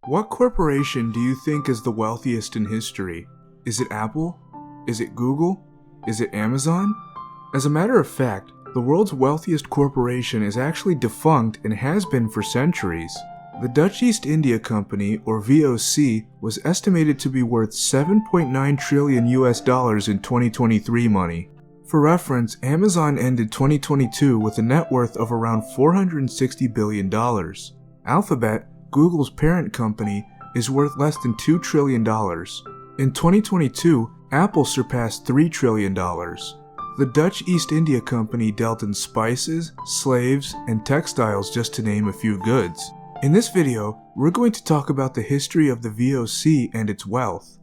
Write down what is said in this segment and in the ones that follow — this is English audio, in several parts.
What corporation do you think is the wealthiest in history? Is it Apple? Is it Google? Is it Amazon? As a matter of fact, the world's wealthiest corporation is actually defunct and has been for centuries. The Dutch East India Company, or VOC, was estimated to be worth $7.9 trillion in 2023 money. For reference, Amazon ended 2022 with a net worth of around $460 billion. Alphabet, Google's parent company, is worth less than $2 trillion. In 2022, Apple surpassed $3 trillion. The Dutch East India Company dealt in spices, slaves, and textiles, just to name a few goods. In this video, we're going to talk about the history of the VOC and its wealth.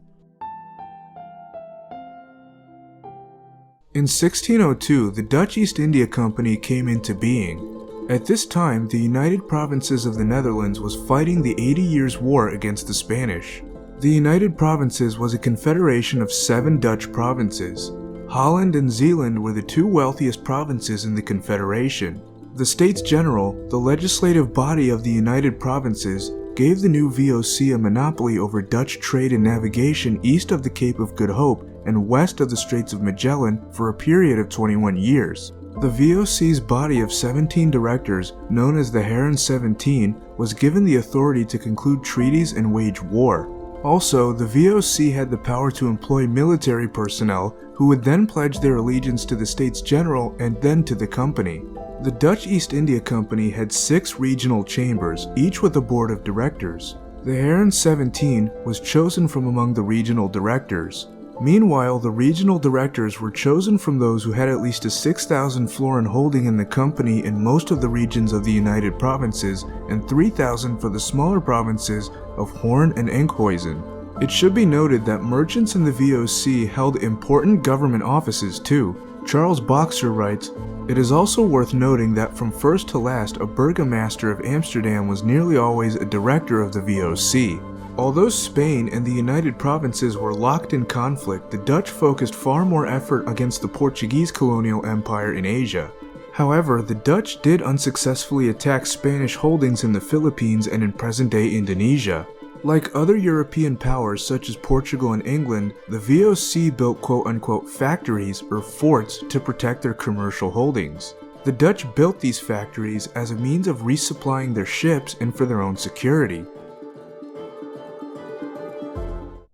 In 1602, the Dutch East India Company came into being. At this time, the United Provinces of the Netherlands was fighting the 80 Years' War against the Spanish. The United Provinces was a confederation of 7 Dutch provinces. Holland and Zeeland were the 2 wealthiest provinces in the confederation. The States General, the legislative body of the United Provinces, gave the new VOC a monopoly over Dutch trade and navigation east of the Cape of Good Hope and west of the Straits of Magellan for a period of 21 years. The VOC's body of 17 directors, known as the Heren 17, was given the authority to conclude treaties and wage war. Also, the VOC had the power to employ military personnel who would then pledge their allegiance to the States General and then to the company. The Dutch East India Company had 6 regional chambers, each with a board of directors. The Heren 17 was chosen from among the regional directors. Meanwhile, the regional directors were chosen from those who had at least a 6,000 florin holding in the company in most of the regions of the United Provinces and 3,000 for the smaller provinces of Hoorn and Enkhuizen. It should be noted that merchants in the VOC held important government offices too. Charles Boxer writes, "It is also worth noting that from first to last a burgomaster of Amsterdam was nearly always a director of the VOC. Although Spain and the United Provinces were locked in conflict, the Dutch focused far more effort against the Portuguese colonial empire in Asia. However, the Dutch did unsuccessfully attack Spanish holdings in the Philippines and in present-day Indonesia. Like other European powers such as Portugal and England, the VOC built quote-unquote factories or forts to protect their commercial holdings. The Dutch built these factories as a means of resupplying their ships and for their own security.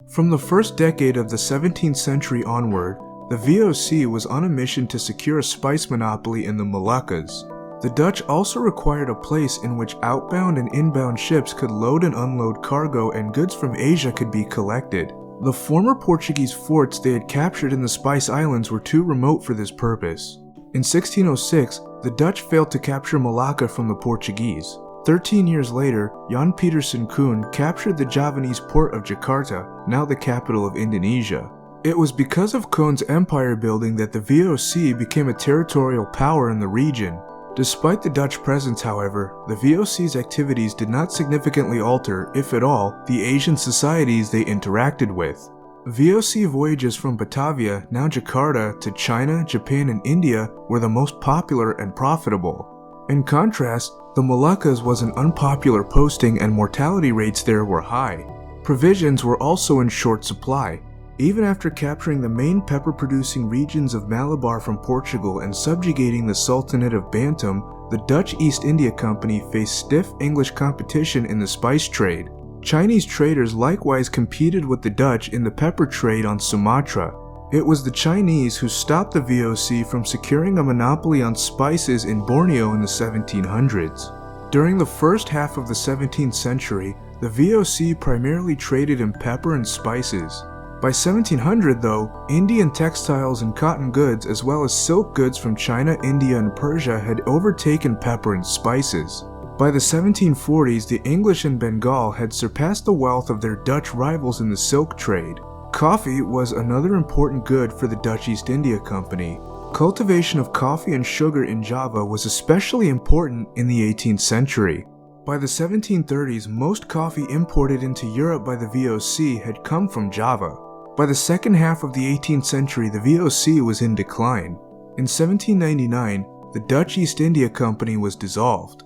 From the first decade of the 17th century onward, the VOC was on a mission to secure a spice monopoly in the Moluccas. The Dutch also required a place in which outbound and inbound ships could load and unload cargo and goods from Asia could be collected. The former Portuguese forts they had captured in the Spice Islands were too remote for this purpose. In 1606, the Dutch failed to capture Malacca from the Portuguese. 13 years later, Jan Pieterszoon Koen captured the Javanese port of Jakarta, now the capital of Indonesia. It was because of Koen's empire building that the VOC became a territorial power in the region. Despite the Dutch presence, however, the VOC's activities did not significantly alter, if at all, the Asian societies they interacted with. VOC voyages from Batavia, now Jakarta, to China, Japan, and India were the most popular and profitable. In contrast, the Moluccas was an unpopular posting and mortality rates there were high. Provisions were also in short supply. Even after capturing the main pepper-producing regions of Malabar from Portugal and subjugating the Sultanate of Bantam, the Dutch East India Company faced stiff English competition in the spice trade. Chinese traders likewise competed with the Dutch in the pepper trade on Sumatra. It was the Chinese who stopped the VOC from securing a monopoly on spices in Borneo in the 1700s. During the first half of the 17th century, the VOC primarily traded in pepper and spices. By 1700 though, Indian textiles and cotton goods as well as silk goods from China, India, and Persia had overtaken pepper and spices. By the 1740s, the English in Bengal had surpassed the wealth of their Dutch rivals in the silk trade. Coffee was another important good for the Dutch East India Company. Cultivation of coffee and sugar in Java was especially important in the 18th century. By the 1730s, most coffee imported into Europe by the VOC had come from Java. By the second half of the 18th century, the VOC was in decline. In 1799, the Dutch East India Company was dissolved.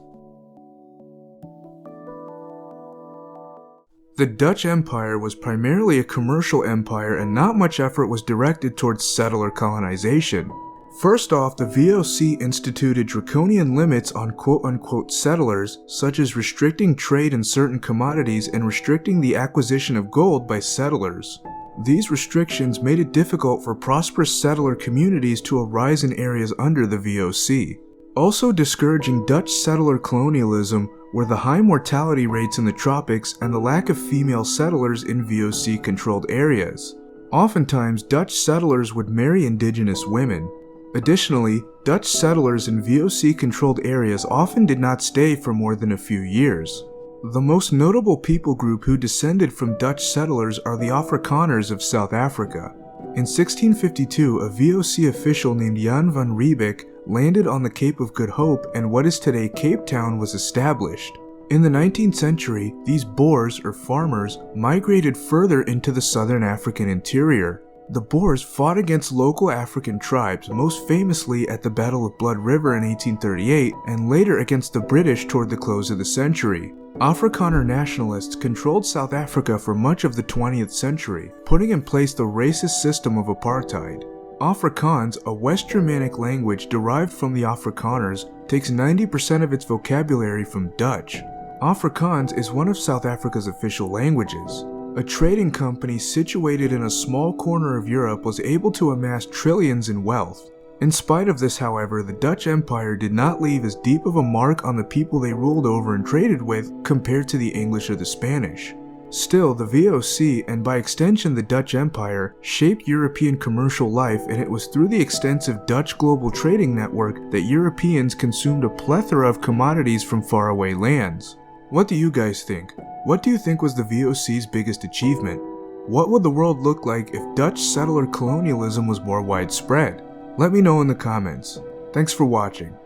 The Dutch Empire was primarily a commercial empire and not much effort was directed towards settler colonization. First off, the VOC instituted draconian limits on quote-unquote settlers, such as restricting trade in certain commodities and restricting the acquisition of gold by settlers. These restrictions made it difficult for prosperous settler communities to arise in areas under the VOC. Also discouraging Dutch settler colonialism were the high mortality rates in the tropics and the lack of female settlers in VOC-controlled areas. Oftentimes, Dutch settlers would marry indigenous women. Additionally, Dutch settlers in VOC-controlled areas often did not stay for more than a few years. The most notable people group who descended from Dutch settlers are the Afrikaners of South Africa. In 1652, a VOC official named Jan van Riebeeck landed on the Cape of Good Hope and what is today Cape Town was established. In the 19th century, these Boers, or farmers, migrated further into the southern African interior. The Boers fought against local African tribes, most famously at the Battle of Blood River in 1838 and later against the British toward the close of the century. Afrikaner nationalists controlled South Africa for much of the 20th century, putting in place the racist system of apartheid. Afrikaans, a West Germanic language derived from the Afrikaners, takes 90% of its vocabulary from Dutch. Afrikaans is one of South Africa's official languages. A trading company situated in a small corner of Europe was able to amass trillions in wealth. In spite of this, however, the Dutch Empire did not leave as deep of a mark on the people they ruled over and traded with compared to the English or the Spanish. Still, the VOC, and by extension the Dutch Empire, shaped European commercial life, and it was through the extensive Dutch global trading network that Europeans consumed a plethora of commodities from faraway lands. What do you guys think? What do you think was the VOC's biggest achievement? What would the world look like if Dutch settler colonialism was more widespread? Let me know in the comments. Thanks for watching.